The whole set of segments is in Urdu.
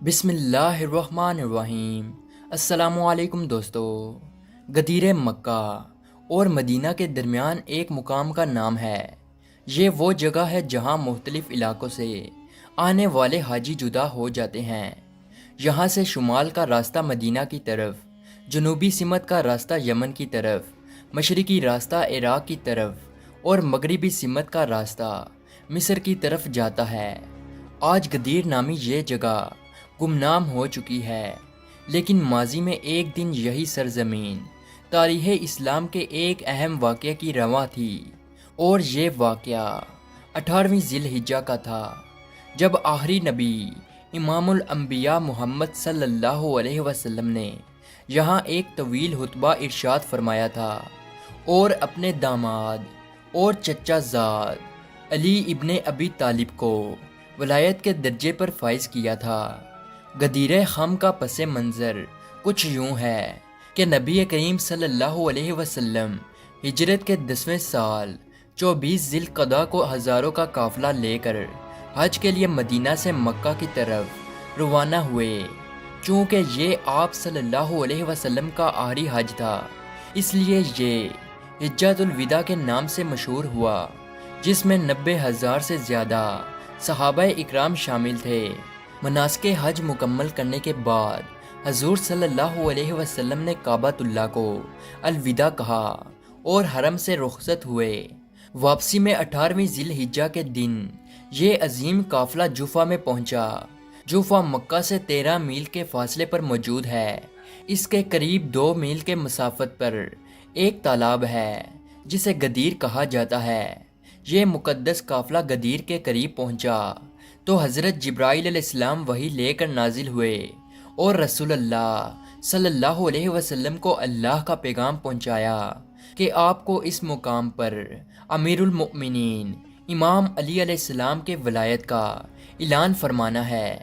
بسم اللہ الرحمن الرحیم۔ السلام علیکم دوستو۔ غدیر مکہ اور مدینہ کے درمیان ایک مقام کا نام ہے۔ یہ وہ جگہ ہے جہاں مختلف علاقوں سے آنے والے حاجی جدا ہو جاتے ہیں۔ یہاں سے شمال کا راستہ مدینہ کی طرف، جنوبی سمت کا راستہ یمن کی طرف، مشرقی راستہ عراق کی طرف اور مغربی سمت کا راستہ مصر کی طرف جاتا ہے۔ آج غدیر نامی یہ جگہ گمنام ہو چکی ہے، لیکن ماضی میں ایک دن یہی سرزمین تاریخ اسلام کے ایک اہم واقعے کی رواں تھی، اور یہ واقعہ 18ویں ذی الحجہ کا تھا، جب آخری نبی امام الانبیاء محمد صلی اللہ علیہ وسلم نے یہاں ایک طویل خطبہ ارشاد فرمایا تھا اور اپنے داماد اور چچا زاد علی ابن ابی طالب کو ولایت کے درجے پر فائز کیا تھا۔ غدیر خم کا پس منظر کچھ یوں ہے کہ نبی کریم صلی اللہ علیہ وسلم ہجرت کے 10ویں سال 24 ذی القعدہ کو ہزاروں کا قافلہ لے کر حج کے لیے مدینہ سے مکہ کی طرف روانہ ہوئے۔ چونکہ یہ آپ صلی اللہ علیہ وسلم کا آخری حج تھا، اس لیے یہ حجۃ الوداع کے نام سے مشہور ہوا، جس میں 90,000 سے زیادہ صحابہ اکرام شامل تھے۔ مناسک حج مکمل کرنے کے بعد حضور صلی اللہ علیہ وسلم نے کعبۃ اللہ کو الوداع کہا اور حرم سے رخصت ہوئے۔ واپسی میں 18ویں ذی الحجہ کے دن یہ عظیم قافلہ جوفہ میں پہنچا۔ جوفہ مکہ سے 13 میل کے فاصلے پر موجود ہے۔ اس کے قریب 2 میل کے مسافت پر ایک تالاب ہے جسے غدیر کہا جاتا ہے۔ یہ مقدس قافلہ غدیر کے قریب پہنچا تو حضرت جبرائیل علیہ السلام وحی لے کر نازل ہوئے اور رسول اللہ صلی اللہ علیہ وسلم کو اللہ کا پیغام پہنچایا کہ آپ کو اس مقام پر امیر المؤمنین امام علی علیہ السلام کے ولایت کا اعلان فرمانا ہے۔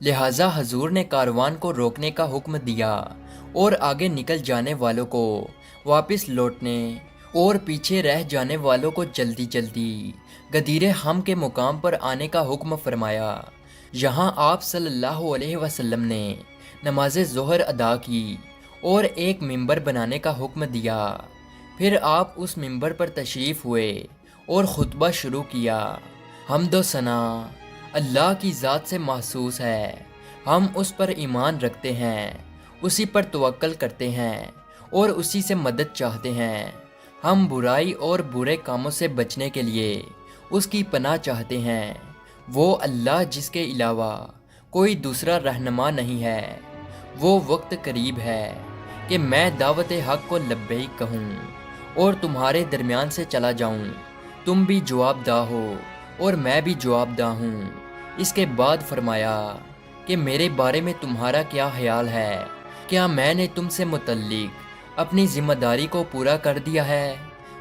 لہٰذا حضور نے کاروان کو روکنے کا حکم دیا اور آگے نکل جانے والوں کو واپس لوٹنے اور پیچھے رہ جانے والوں کو جلدی جلدی غدیر خم کے مقام پر آنے کا حکم فرمایا۔ یہاں آپ صلی اللہ علیہ وسلم نے نماز ظہر ادا کی اور ایک ممبر بنانے کا حکم دیا۔ پھر آپ اس ممبر پر تشریف ہوئے اور خطبہ شروع کیا۔ حمد و ثنا اللہ کی ذات سے محسوس ہے، ہم اس پر ایمان رکھتے ہیں، اسی پر توکل کرتے ہیں اور اسی سے مدد چاہتے ہیں۔ ہم برائی اور برے کاموں سے بچنے کے لیے اس کی پناہ چاہتے ہیں۔ وہ اللہ جس کے علاوہ کوئی دوسرا رہنما نہیں ہے۔ وہ وقت قریب ہے کہ میں دعوت حق کو لبیک کہوں اور تمہارے درمیان سے چلا جاؤں۔ تم بھی جواب دہ ہو اور میں بھی جواب دہ ہوں۔ اس کے بعد فرمایا کہ میرے بارے میں تمہارا کیا خیال ہے؟ کیا میں نے تم سے متعلق اپنی ذمہ داری کو پورا کر دیا ہے؟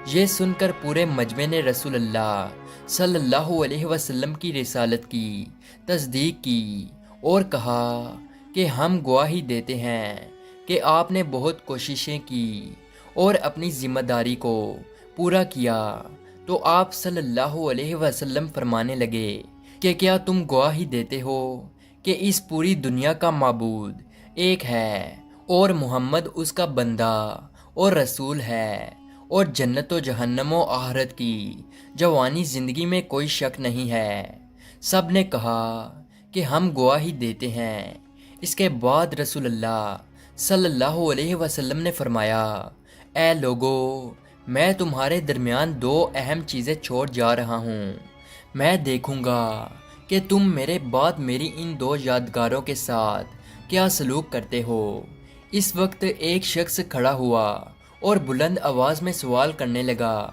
یہ سن کر پورے مجمع نے رسول اللہ صلی اللہ علیہ وسلم کی رسالت کی تصدیق کی اور کہا کہ ہم گواہی دیتے ہیں کہ آپ نے بہت کوششیں کی اور اپنی ذمہ داری کو پورا کیا۔ تو آپ صلی اللہ علیہ وسلم فرمانے لگے کہ کیا تم گواہی دیتے ہو کہ اس پوری دنیا کا معبود ایک ہے اور محمد اس کا بندہ اور رسول ہے، اور جنت و جہنم و آخرت کی جوانی زندگی میں کوئی شک نہیں ہے؟ سب نے کہا کہ ہم گواہی دیتے ہیں۔ اس کے بعد رسول اللہ صلی اللہ علیہ وسلم نے فرمایا، اے لوگو، میں تمہارے درمیان 2 اہم چیزیں چھوڑ جا رہا ہوں۔ میں دیکھوں گا کہ تم میرے بعد میری ان 2 یادگاروں کے ساتھ کیا سلوک کرتے ہو۔ اس وقت ایک شخص کھڑا ہوا اور بلند آواز میں سوال کرنے لگا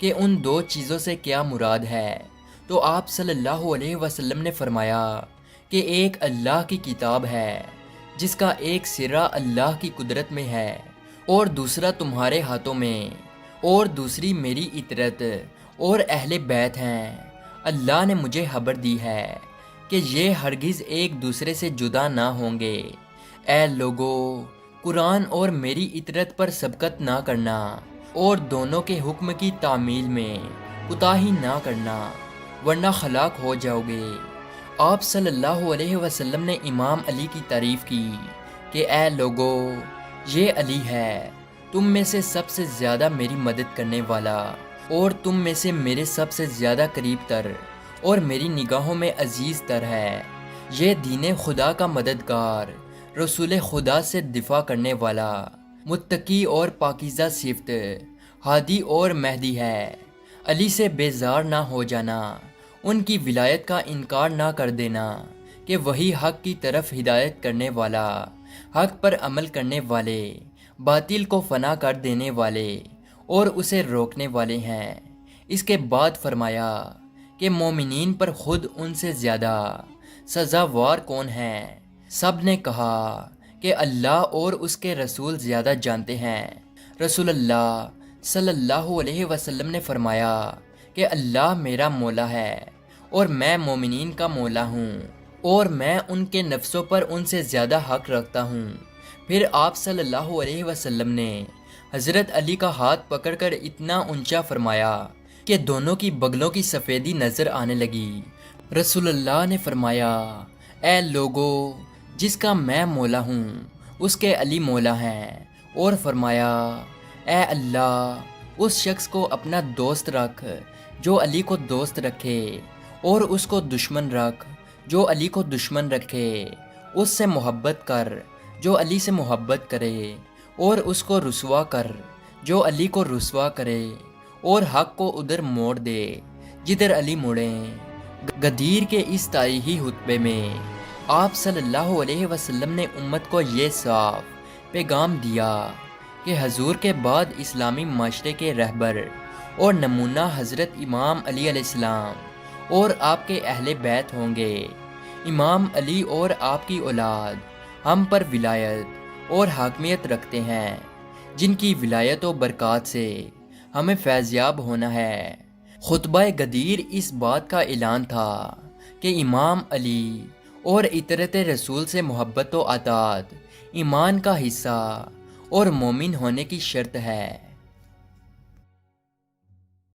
کہ ان 2 چیزوں سے کیا مراد ہے؟ تو آپ صلی اللہ علیہ وسلم نے فرمایا کہ ایک اللہ کی کتاب ہے جس کا ایک سرہ اللہ کی قدرت میں ہے، اور دوسرا تمہارے ہاتھوں میں، اور دوسری میری اطاعت اور اہل بیت ہیں۔ اللہ نے مجھے خبر دی ہے کہ یہ ہرگز ایک دوسرے سے جدا نہ ہوں گے۔ اے لوگو، قرآن اور میری اطاعت پر سبقت نہ کرنا اور دونوں کے حکم کی تعمیل میں کوتاہی نہ کرنا، ورنہ ہلاک ہو جاؤ گے۔ آپ صلی اللہ علیہ وسلم نے امام علی کی تعریف کی کہ اے لوگو، یہ علی ہے، تم میں سے سب سے زیادہ میری مدد کرنے والا، اور تم میں سے میرے سب سے زیادہ قریب تر اور میری نگاہوں میں عزیز تر ہے۔ یہ دین خدا کا مددگار، رسول خدا سے دفاع کرنے والا، متقی اور پاکیزہ صفت، ہادی اور مہدی ہے۔ علی سے بیزار نہ ہو جانا، ان کی ولایت کا انکار نہ کر دینا کہ وہی حق کی طرف ہدایت کرنے والا، حق پر عمل کرنے والے، باطل کو فنا کر دینے والے اور اسے روکنے والے ہیں۔ اس کے بعد فرمایا کہ مومنین پر خود ان سے زیادہ سزاوار کون ہے؟ سب نے کہا کہ اللہ اور اس کے رسول زیادہ جانتے ہیں۔ رسول اللہ صلی اللہ علیہ وسلم نے فرمایا کہ اللہ میرا مولا ہے اور میں مومنین کا مولا ہوں، اور میں ان کے نفسوں پر ان سے زیادہ حق رکھتا ہوں۔ پھر آپ صلی اللہ علیہ وسلم نے حضرت علی کا ہاتھ پکڑ کر اتنا اونچا فرمایا کہ دونوں کی بغلوں کی سفیدی نظر آنے لگی۔ رسول اللہ نے فرمایا، اے لوگو، جس کا میں مولا ہوں اس کے علی مولا ہیں، اور فرمایا، اے اللہ، اس شخص کو اپنا دوست رکھ جو علی کو دوست رکھے، اور اس کو دشمن رکھ جو علی کو دشمن رکھے۔ اس سے محبت کر جو علی سے محبت کرے، اور اس کو رسوا کر جو علی کو رسوا کرے، اور حق کو ادھر موڑ دے جدھر علی موڑیں۔ غدیر کے اس تاریخی خطبے میں آپ صلی اللہ علیہ وسلم نے امت کو یہ صاف پیغام دیا کہ حضور کے بعد اسلامی معاشرے کے رہبر اور نمونہ حضرت امام علی علیہ السلام اور آپ کے اہل بیت ہوں گے۔ امام علی اور آپ کی اولاد ہم پر ولایت اور حاکمیت رکھتے ہیں، جن کی ولایت و برکات سے ہمیں فیضیاب ہونا ہے۔ خطبہ غدیر اس بات کا اعلان تھا کہ امام علی اور اطاعت رسول سے محبت و اطاعت ایمان کا حصہ اور مومن ہونے کی شرط ہے۔